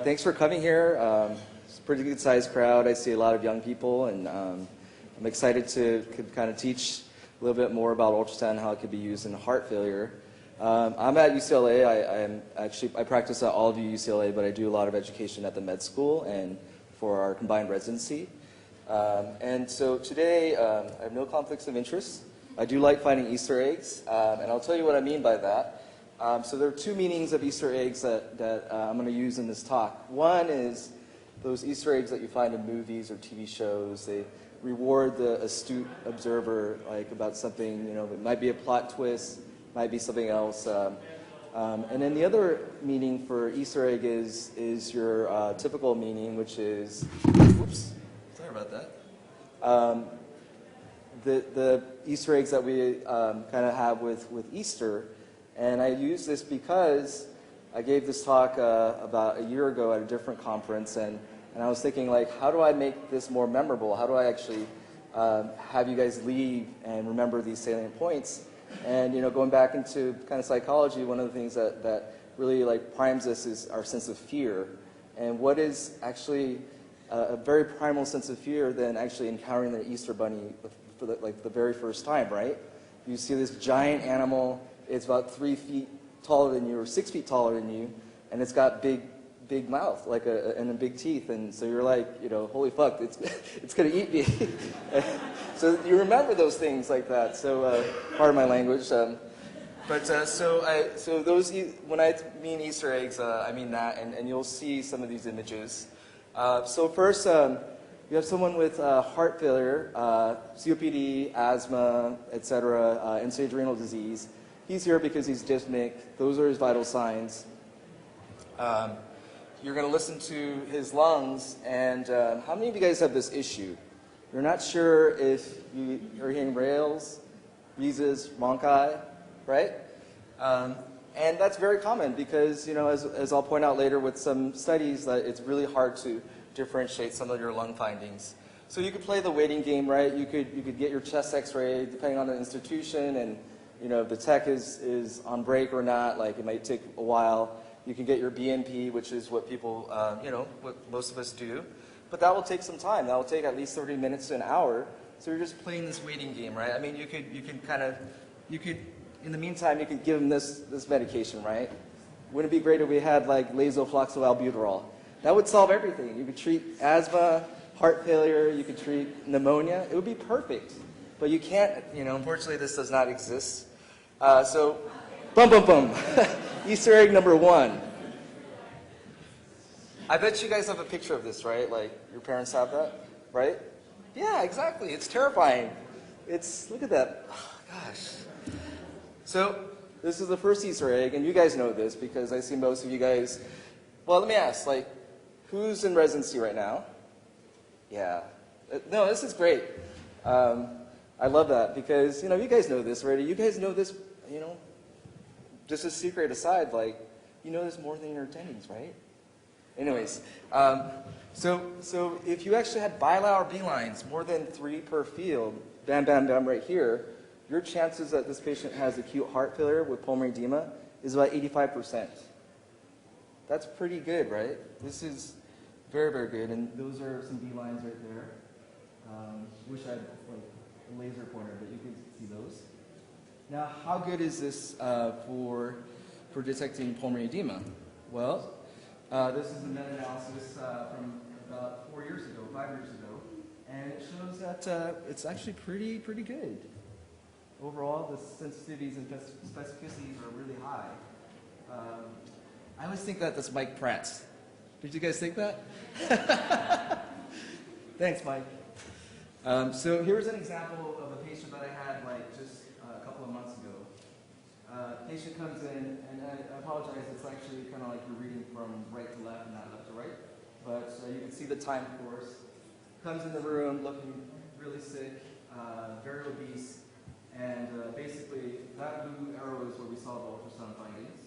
thanks for coming here. It's a pretty good sized crowd. I see a lot of young people, and I'm excited to kind of teach a little bit more about ultrasound and how it could be used in heart failure. I'm at UCLA. I practice at all of UCLA, but I do a lot of education at the med school and for our combined residency. And so today, I have no conflicts of interest. I do like finding Easter eggs, and I'll tell you what I mean by that. So there are two meanings of Easter eggs that I'm going to use in this talk. One is those Easter eggs that you find in movies or TV shows. They reward the astute observer, like about something, it might be a plot twist, might be something else. And then the other meaning for Easter egg is your typical meaning, which is, whoops, sorry about that. The Easter eggs that we kind of have with Easter. And I use this because I gave this talk about a year ago at a different conference, and I was thinking, like, how do I make this more memorable? How do I actually have you guys leave and remember these salient points? And going back into kind of psychology, one of the things that really primes us is our sense of fear. And what is actually a very primal sense of fear than actually encountering the Easter bunny for the very first time, right? You see this giant animal. It's about 3 feet taller than you or 6 feet taller than you, and it's got big mouth, and big teeth, and so you're like, holy fuck, it's gonna eat me. So you remember those things like that. So pardon my language. So those, when I mean Easter eggs, I mean that, and you'll see some of these images. So first, you have someone with heart failure, COPD, asthma, etc., end-stage renal disease. He's here because he's dyspneic. Those are his vital signs. You're going to listen to his lungs, and how many of you guys have this issue? You're not sure if you're hearing rales, wheezes, bronchi, right? And that's very common because, as I'll point out later with some studies, that it's really hard to differentiate some of your lung findings. So you could play the waiting game, right? You could get your chest X-ray, depending on the institution, and if the tech is on break or not, it might take a while. You can get your BNP, which is what people, what most of us do. But that will take some time. That will take at least 30 minutes to an hour. So you're just playing this waiting game, right? I mean, you could, in the meantime, you could give them this medication, right? Wouldn't it be great if we had lasofoxylalbuterol? That would solve everything. You could treat asthma, heart failure, you could treat pneumonia. It would be perfect. But you can't, unfortunately this does not exist. So, boom. Easter egg number 1. I bet you guys have a picture of this, right? Your parents have that, right? Yeah, exactly. It's terrifying. Look at that. Oh, gosh. So, this is the first Easter egg, and you guys know this because I see most of you guys. Well, let me ask, who's in residency right now? Yeah. No, this is great. I love that because, you guys know this already. You guys know this, just a secret aside, you know this more than your attendings, right? Anyways, so if you actually had bilateral B-lines, more than 3 per field, bam, bam, bam, right here, your chances that this patient has acute heart failure with pulmonary edema is about 85%. That's pretty good, right? This is very, very good, and those are some B-lines right there. Wish I had a laser pointer, but you can see those. Now, how good is this for detecting pulmonary edema? Well, this is a meta-analysis from about 5 years ago, and it shows that it's actually pretty good. Overall, the sensitivities and specificities are really high. I always think that that's Mike Pratt. Did you guys think that? Thanks, Mike. So here's an example of a patient that I had just a couple of months ago. Patient comes in, and I apologize, it's actually kind of like you're reading from right to left and not left to right. But you can see the time course. Comes in the room looking really sick, very obese, and basically that blue arrow is where we saw the ultrasound findings.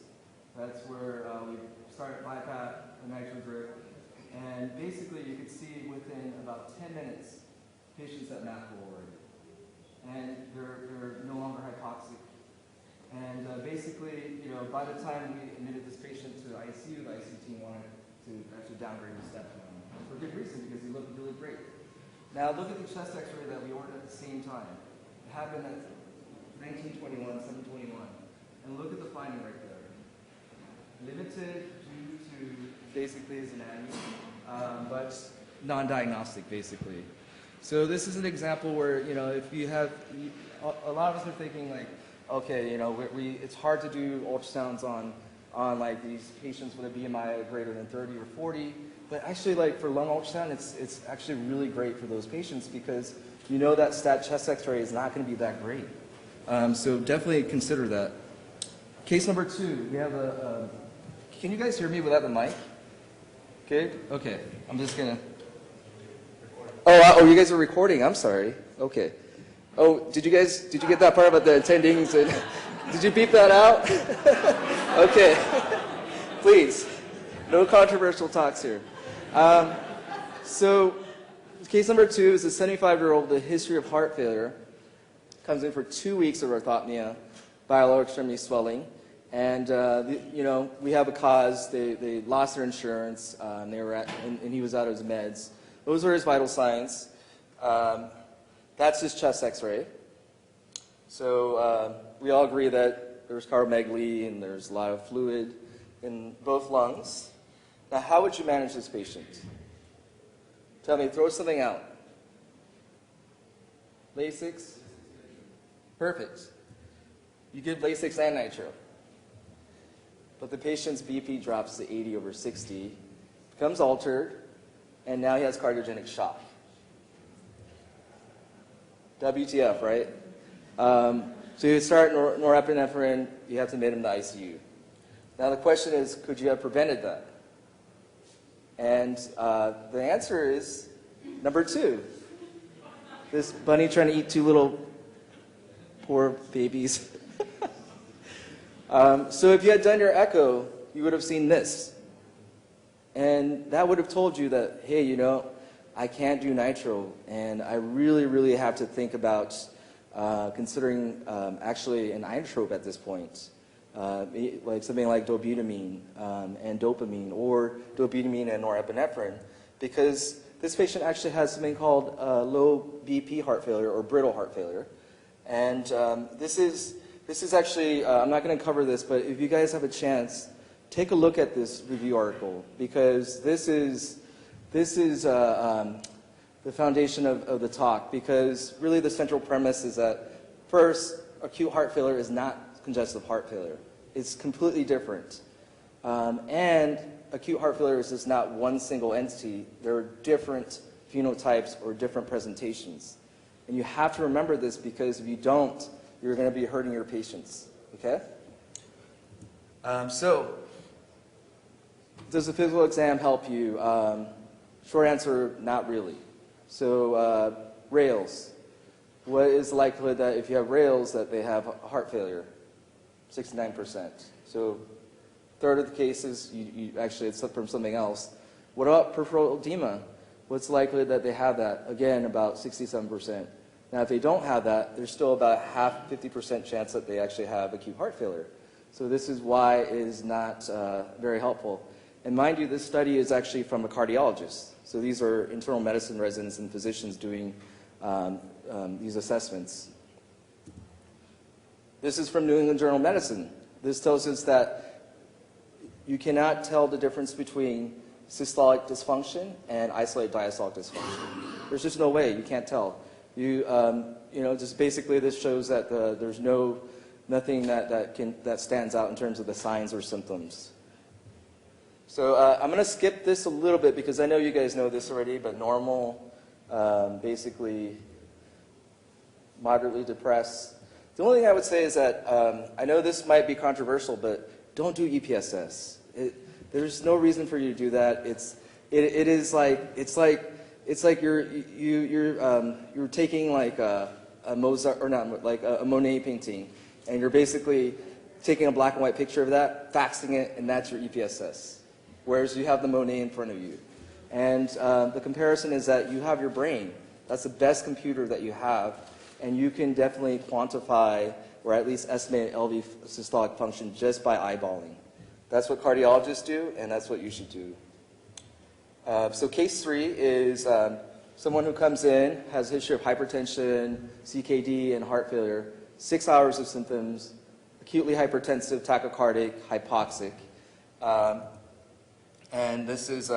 That's where we started BiPAP, the nitro drip, and basically you could see within about 10 minutes patients at MAPL already. And they're no longer hypoxic. And basically, by the time we admitted this patient to ICU, the ICU team wanted to actually downgrade the step down. For good reason, because he looked really great. Now look at the chest x-ray that we ordered at the same time. It happened at 1921, 721. And look at the finding right there. Limited due to basically his anatomy, but non-diagnostic basically. So this is an example where, you know, if you have, a lot of us are thinking like, okay, you know, it's hard to do ultrasounds on like these patients with a BMI greater than 30 or 40, but actually like for lung ultrasound, it's actually really great for those patients because you know that chest x-ray is not going to be that great. So definitely consider that. Case number 2, we have can you guys hear me without the mic? Good? Okay, I'm just going to. Oh, you guys are recording. I'm sorry. Okay. Oh, did you get that part about the attendings? And did you beep that out? Okay. Please. No controversial talks here. So, case number 2 is a 75-year-old with a history of heart failure. Comes in for 2 weeks of orthopnea, bilateral extremity swelling. And, you know, we have a cause. They lost their insurance. And he was out of his meds. Those are his vital signs. That's his chest x-ray. So we all agree that there's cardiomegaly and there's a lot of fluid in both lungs. Now, how would you manage this patient? Tell me, throw something out. Lasix? Perfect. You give Lasix and nitro. But the patient's BP drops to 80/60, becomes altered, and now he has cardiogenic shock. WTF, right? So you start norepinephrine, you have to admit him to ICU. Now the question is, could you have prevented that? And the answer is number 2. This bunny trying to eat 2 little poor babies. So if you had done your echo, you would have seen this. And that would have told you that, hey, you know, I can't do nitro, and I really, really have to think about considering actually an inotrope at this point, like something like dobutamine and dopamine, or dobutamine and norepinephrine, because this patient actually has something called low BP heart failure or brittle heart failure. And this is actually, I'm not going to cover this, but if you guys have a chance, take a look at this review article, because this is the foundation of the talk, because really the central premise is that, first, acute heart failure is not congestive heart failure. It's completely different. And acute heart failure is just not one single entity. There are different phenotypes or different presentations. And you have to remember this, because if you don't, you're going to be hurting your patients. Okay? So, does the physical exam help you? Short answer, not really. So, rails. What is the likelihood that if you have rails that they have heart failure? 69%. So, third of the cases, actually it's from something else. What about peripheral edema? What's the likelihood that they have that? Again, about 67%. Now, if they don't have that, there's still about 50% chance that they actually have acute heart failure. So this is why it is not very helpful. And mind you, this study is actually from a cardiologist. So these are internal medicine residents and physicians doing these assessments. This is from New England Journal of Medicine. This tells us that you cannot tell the difference between systolic dysfunction and isolated diastolic dysfunction. There's just no way. You can't tell. You know, just basically this shows that there's nothing that stands out in terms of the signs or symptoms. So I'm going to skip this a little bit because I know you guys know this already, but normal, basically moderately depressed. The only thing I would say is that I know this might be controversial, but don't do EPSS. There's no reason for you to do that. It's like you're taking like a Mozart, or not, like a Monet painting, and you're basically taking a black and white picture of that, faxing it, and that's your EPSS. Whereas you have the Monet in front of you. And the comparison is that you have your brain. That's the best computer that you have, and you can definitely quantify or at least estimate LV systolic function just by eyeballing. That's what cardiologists do, and that's what you should do. So case 3 is someone who comes in, has a history of hypertension, CKD, and heart failure, 6 hours of symptoms, acutely hypertensive, tachycardic, hypoxic. And this is,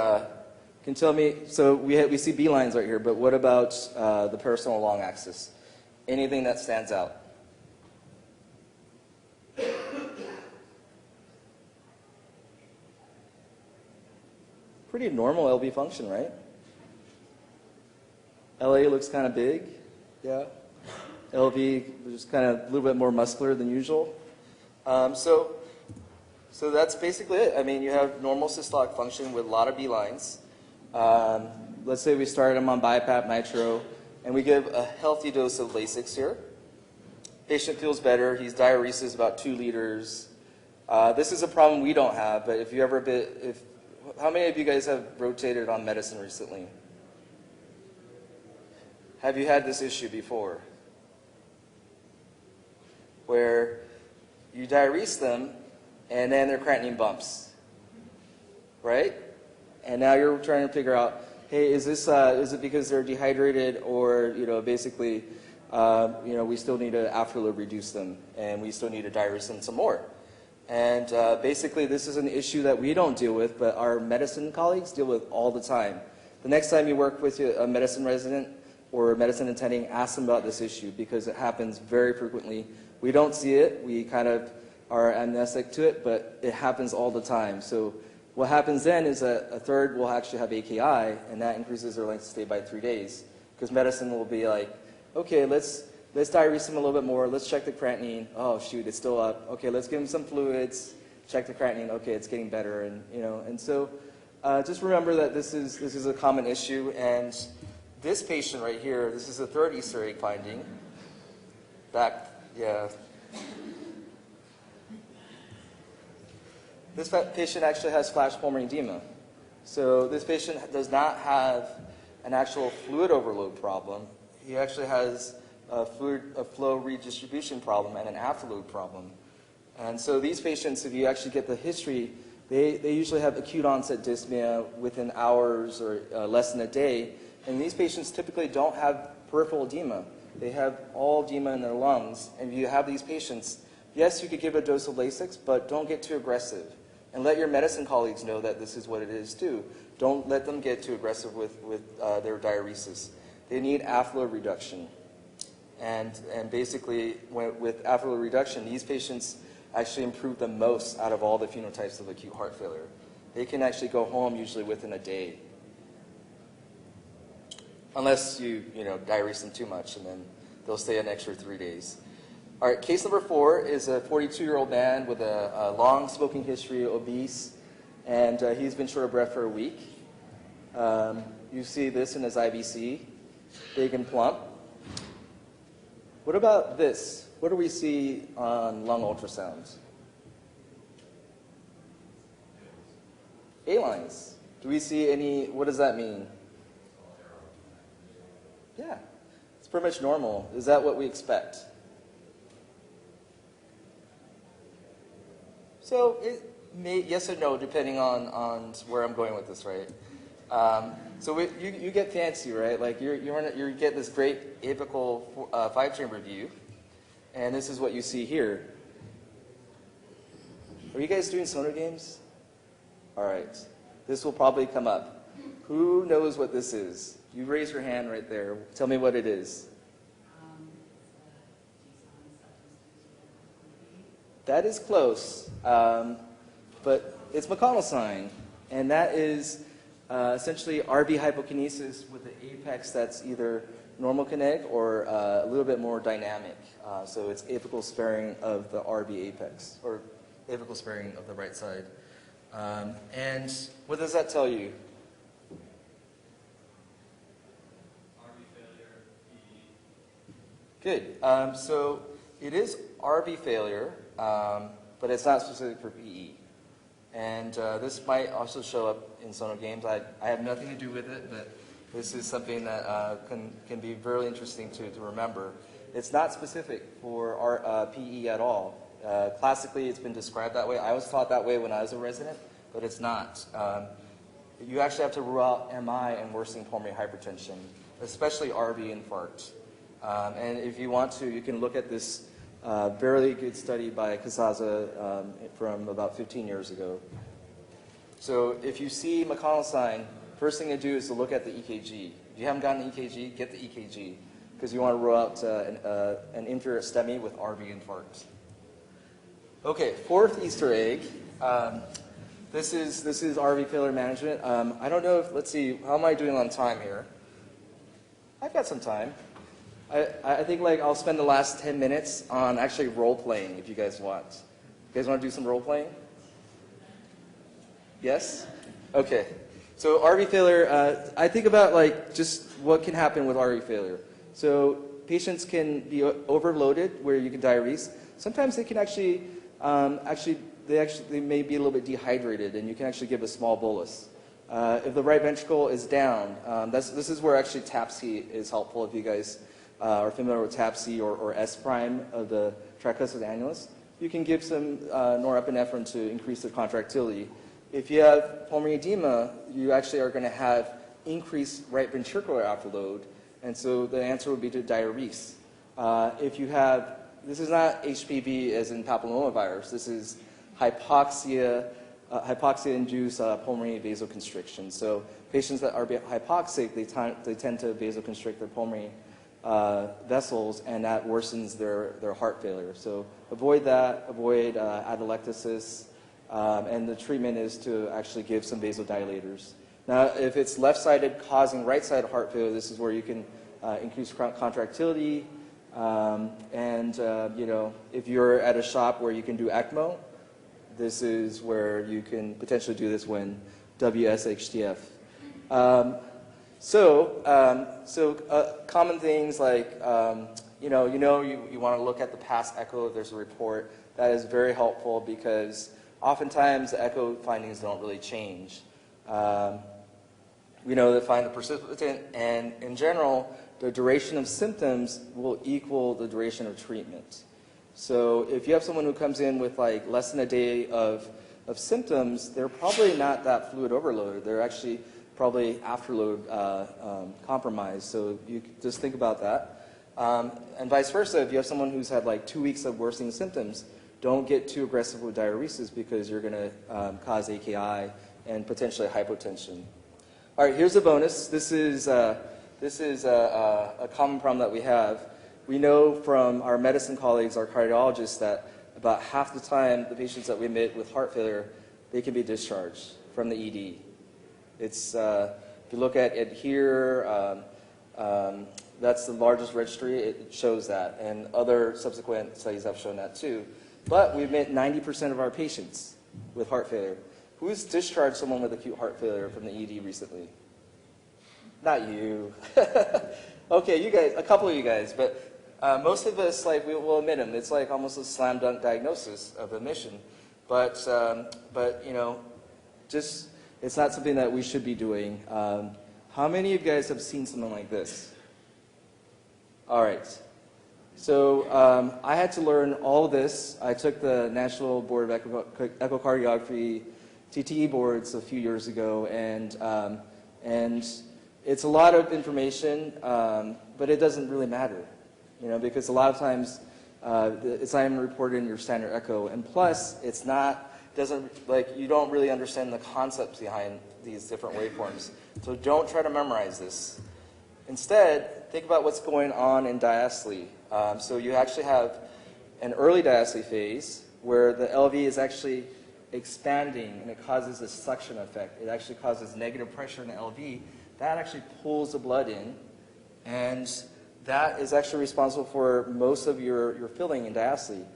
can tell me, so we see B lines right here, but what about the personal long axis? Anything that stands out? Pretty normal LV function, right? LA looks kind of big, yeah. LV is kind of a little bit more muscular than usual. So that's basically it. I mean, you have normal systolic function with a lot of B lines. Let's say we started him on BiPAP nitro, and we give a healthy dose of Lasix here. Patient feels better. He's diuresis about 2 liters. This is a problem we don't have, but if you ever how many of you guys have rotated on medicine recently? Have you had this issue before? Where you diurese them, and then their creatinine bumps, right? And now you're trying to figure out, hey, is it because they're dehydrated, or basically, we still need to afterload reduce them, and we still need to diurese them some more. And basically, this is an issue that we don't deal with, but our medicine colleagues deal with all the time. The next time you work with a medicine resident or a medicine attending, ask them about this issue, because it happens very frequently. We don't see it. We kind of are amnestic to it, but it happens all the time. So what happens then is that a third will actually have AKI, and that increases their length of stay by 3 days. Because medicine will be like, okay, let's diurese them a little bit more. Let's check the creatinine. Oh shoot, it's still up. Okay, let's give them some fluids. Check the creatinine. Okay, it's getting better, and so just remember that this is a common issue. And this patient right here, this is the 3rd Easter egg finding. This patient actually has flash pulmonary edema. So this patient does not have an actual fluid overload problem. He actually has a flow redistribution problem and an afterload problem. And so these patients, if you actually get the history, they usually have acute onset dyspnea within hours or less than a day. And these patients typically don't have peripheral edema. They have all edema in their lungs. And if you have these patients, yes, you could give a dose of Lasix, but don't get too aggressive. And let your medicine colleagues know that this is what it is too. Don't let them get too aggressive with their diuresis. They need afterload reduction. And basically, with afterload reduction, these patients actually improve the most out of all the phenotypes of acute heart failure. They can actually go home usually within a day. Unless you diurese them too much, and then they'll stay an extra 3 days. All right, case number 4 is a 42-year-old man with a long smoking history, obese, and he's been short of breath for a week. You see this in his IBC, big and plump. What about this? What do we see on lung ultrasounds? A-lines. Do we see any, what does that mean? Yeah, it's pretty much normal. Is that what we expect? So yes or no, depending on where I'm going with this, right? So you get fancy, right? Like you get this great apical 5-chamber view, and this is what you see here. Are you guys doing sonar games? All right, this will probably come up. Who knows what this is? You raise your hand right there. Tell me what it is. That is close, but it's McConnell sign, and that is essentially RV hypokinesis with the apex that's either normal kinetic or a little bit more dynamic. So it's apical sparing of the RV apex, or apical sparing of the right side. And what does that tell you? Good. So it is RV failure, but it's not specific for PE. And this might also show up in sonar games. I have nothing to do with it, but this is something that can be very interesting to remember. It's not specific for our PE at all. Classically, it's been described that way. I was taught that way when I was a resident, but it's not. you actually have to rule out MI and worsening pulmonary hypertension, especially RV infarct. And if you want to, you can look at this very good study by Casaza from about 15 years ago. So if you see McConnell sign, first thing to do is to look at the EKG. If you haven't gotten an EKG, get the EKG, because you want to rule out an inferior STEMI with RV infarct. Okay, fourth Easter egg. This is RV failure management. I don't know if, let's see, how am I doing on time here? I've got some time. I think like I'll spend the last 10 minutes on actually role playing if you guys want. You guys want to do some role playing? Yes? Okay. So RV failure, I think about like just what can happen with RV failure. So patients can be overloaded where you can diurese. Sometimes they can actually they may be a little bit dehydrated, and you can actually give a small bolus. If the right ventricle is down, this is where actually TAPC is helpful if you guys are familiar with TAPC or S prime of the tricuspid annulus. You can give some norepinephrine to increase the contractility. If you have pulmonary edema, you actually are going to have increased right ventricular afterload, and so the answer would be to diurese. If you have, this is not HPV as in papillomavirus, this is hypoxia-induced pulmonary vasoconstriction. So patients that are hypoxic, they tend to vasoconstrict their pulmonary vessels, and that worsens their heart failure. So avoid that, avoid atelectasis, and the treatment is to actually give some vasodilators. Now, if it's left-sided causing right-sided heart failure, this is where you can increase contractility, and you know, if you're at a shop where you can do ECMO, this is where you can potentially do this when WSHTF. Common things like, you want to look at the past echo if there's a report. That is very helpful because oftentimes the echo findings don't really change. We know they find the precipitant, and in general, the duration of symptoms will equal the duration of treatment. So if you have someone who comes in with like less than a day of symptoms, they're probably not that fluid overloaded. They're actually probably afterload compromised. So you just think about that. And vice versa, if you have someone who's had like 2 weeks of worsening symptoms, don't get too aggressive with diuresis because you're going to cause AKI and potentially hypotension. All right, here's a bonus. This is a common problem that we have. We know from our medicine colleagues, our cardiologists, that about half the time the patients that we admit with heart failure, they can be discharged from the ED. It's, if you look at it here, that's the largest registry. It shows that, and other subsequent studies have shown that too. But we admit 90% of our patients with heart failure. Who's discharged someone with acute heart failure from the ED recently? Not you. Okay, you guys, a couple of you guys, but most of us, like, we'll admit them. It's like almost a slam dunk diagnosis of admission. But you know, just, it's not something that we should be doing. How many of you guys have seen something like this? All right. So I had to learn all of this. I took the National Board of Echocardiography TTE boards a few years ago, and it's a lot of information, but it doesn't really matter, you know, because a lot of times it's not even reported in your standard echo, and plus it's not, you don't really understand the concepts behind these different waveforms. So don't try to memorize this. Instead, think about what's going on in diastole. So you actually have an early diastole phase where the LV is actually expanding, and it causes a suction effect. It actually causes negative pressure in the LV. That actually pulls the blood in, and that is actually responsible for most of your filling in diastole.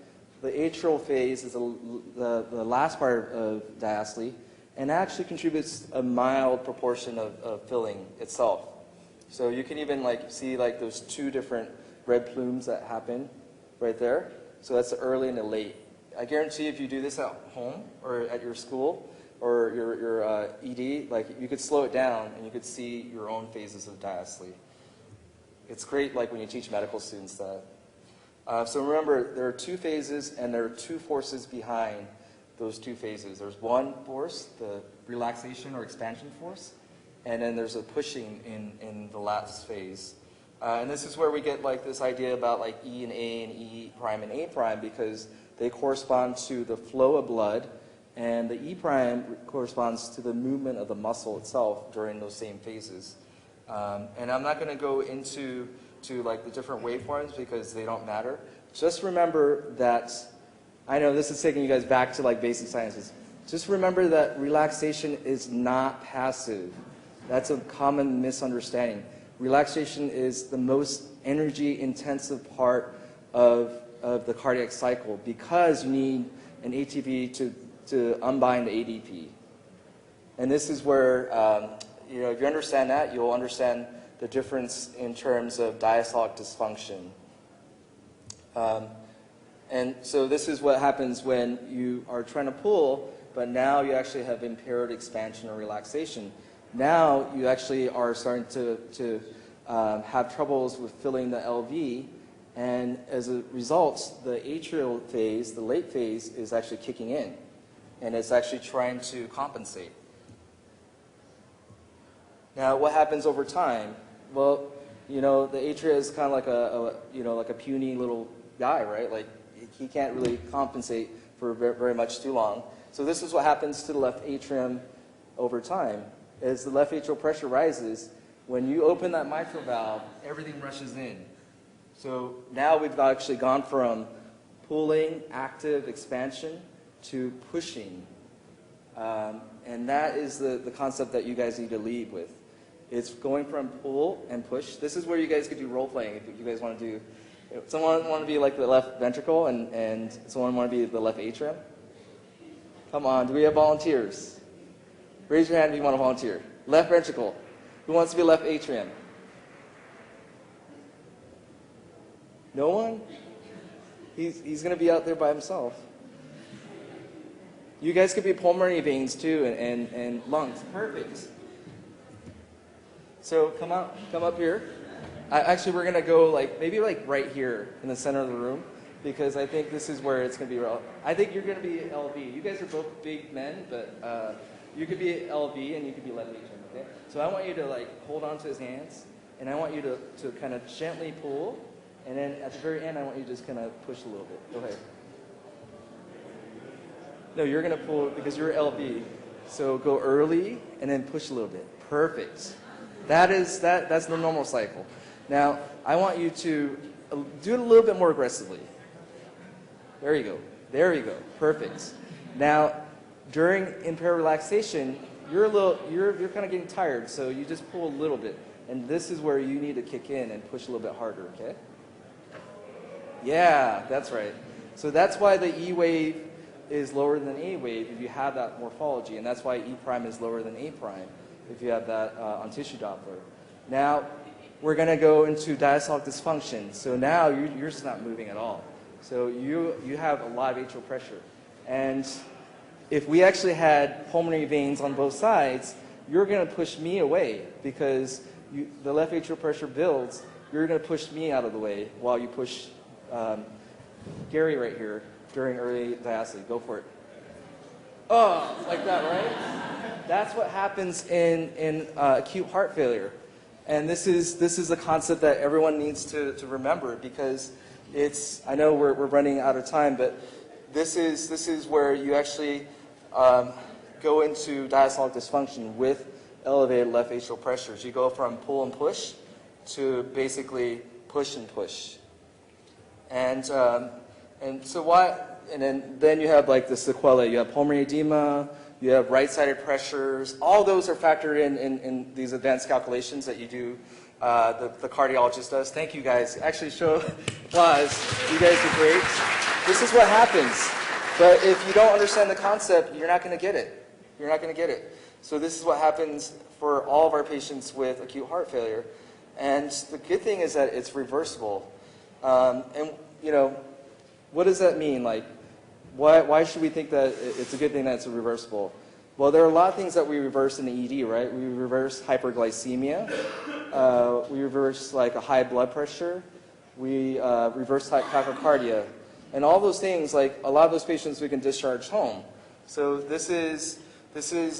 The atrial phase is the last part of diastole, and actually contributes a mild proportion of filling itself. So you can even see those two different red plumes that happen right there. So that's the early and the late. I guarantee if you do this at home or at your school or your ED, you could slow it down and you could see your own phases of diastole. It's great when you teach medical students that. So remember, there are two phases and there are two forces behind those two phases. There's one force, the relaxation or expansion force, and then there's a pushing in the last phase. And this is where we get like this idea about like E and A and E prime and A prime, because they correspond to the flow of blood, and the E prime corresponds to the movement of the muscle itself during those same phases. And I'm not going to go into like the different waveforms because they don't matter. Just remember that, I know this is taking you guys back to like basic sciences. Just remember that relaxation is not passive. That's a common misunderstanding. Relaxation is the most energy intensive part of the cardiac cycle because you need an ATP to unbind the ADP. And this is where, if you understand that, you'll understand the difference in terms of diastolic dysfunction. And so this is what happens when you are trying to pull, but now you actually have impaired expansion or relaxation. Now you actually are starting to have troubles with filling the LV, and as a result, the atrial phase, the late phase, is actually kicking in, and it's actually trying to compensate. Now, what happens over time? Well, the atria is kind of like like a puny little guy, right? Like he can't really compensate for very much too long. So this is what happens to the left atrium over time. As the left atrial pressure rises, when you open that mitral valve, everything rushes in. So now we've actually gone from pulling, active expansion, to pushing. And that is the concept that you guys need to lead with. It's going from pull and push. This is where you guys could do role playing if you guys want to do. Someone want to be like the left ventricle and someone want to be the left atrium? Come on, do we have volunteers? Raise your hand if you want to volunteer. Left ventricle. Who wants to be left atrium? No one? He's going to be out there by himself. You guys could be pulmonary veins too and lungs. Perfect. So come up here. Actually, we're going to go maybe right here in the center of the room, because I think this is where it's going to be real. I think you're going to be LV. You guys are both big men, but you could be LV and you could be left atrium, okay? So I want you to hold on to his hands, and I want you to kind of gently pull, and then at the very end, I want you to just kind of push a little bit. Go ahead. No, you're going to pull because you're LV. So go early and then push a little bit. Perfect. That's the normal cycle. Now, I want you to do it a little bit more aggressively. There you go. There you go. Perfect. Now, during impaired relaxation, you're kind of getting tired, so you just pull a little bit. And this is where you need to kick in and push a little bit harder, okay? Yeah, that's right. So that's why the E wave is lower than A wave if you have that morphology, and that's why E prime is lower than A prime if you have that on tissue Doppler. Now, we're going to go into diastolic dysfunction. So now you're just not moving at all. So you have a lot of atrial pressure. And if we actually had pulmonary veins on both sides, you're going to push me away because the left atrial pressure builds. You're going to push me out of the way while you push Gary right here during early diastole. Go for it. Oh, like that, right? That's what happens in acute heart failure. And this is a concept that everyone needs to remember, because I know we're running out of time, but this is where you actually go into diastolic dysfunction with elevated left atrial pressures. You go from pull and push to basically push and push. And so why? And then you have the sequelae. You have pulmonary edema. You have right-sided pressures. All those are factored in these advanced calculations that you do. The cardiologist does. Thank you guys. Actually, show applause. You guys are great. This is what happens. But if you don't understand the concept, you're not going to get it. You're not going to get it. So this is what happens for all of our patients with acute heart failure. And the good thing is that it's reversible. What does that mean? Why should we think that it's a good thing that it's reversible? Well, there are a lot of things that we reverse in the ED, right? We reverse hyperglycemia. We reverse a high blood pressure. We reverse tachycardia. And all those things, a lot of those patients we can discharge home. So this is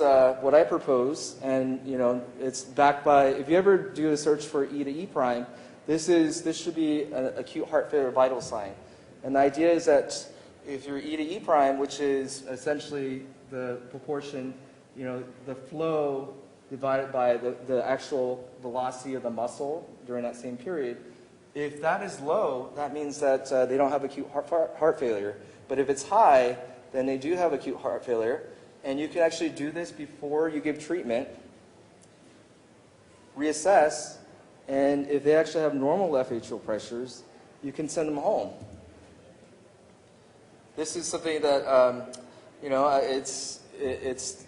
what I propose, and it's backed by. If you ever do a search for E to E prime, this should be an acute heart failure vital sign. And the idea is that if you're E to E prime, which is essentially the proportion, the flow divided by the actual velocity of the muscle during that same period, if that is low, that means that they don't have acute heart failure. But if it's high, then they do have acute heart failure. And you can actually do this before you give treatment, reassess, and if they actually have normal left atrial pressures, you can send them home. This is something that, it's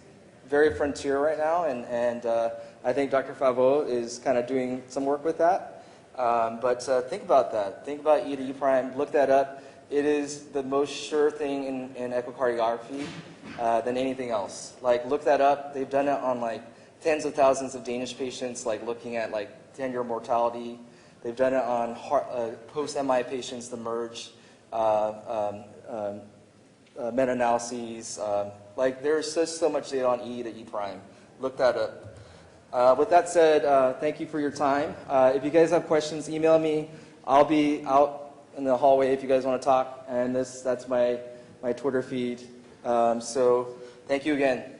very frontier right now, and I think Dr. Favreau is kind of doing some work with that. But think about that. Think about E to E prime. Look that up. It is the most sure thing in echocardiography than anything else. Look that up. They've done it on tens of thousands of Danish patients, looking at 10-year mortality. They've done it on post-MI patients, the MERGE, meta-analyses. There's just so much data on E to E prime. Look that up. With that said, thank you for your time. If you guys have questions, email me. I'll be out in the hallway if you guys want to talk, and that's my Twitter feed. So thank you again.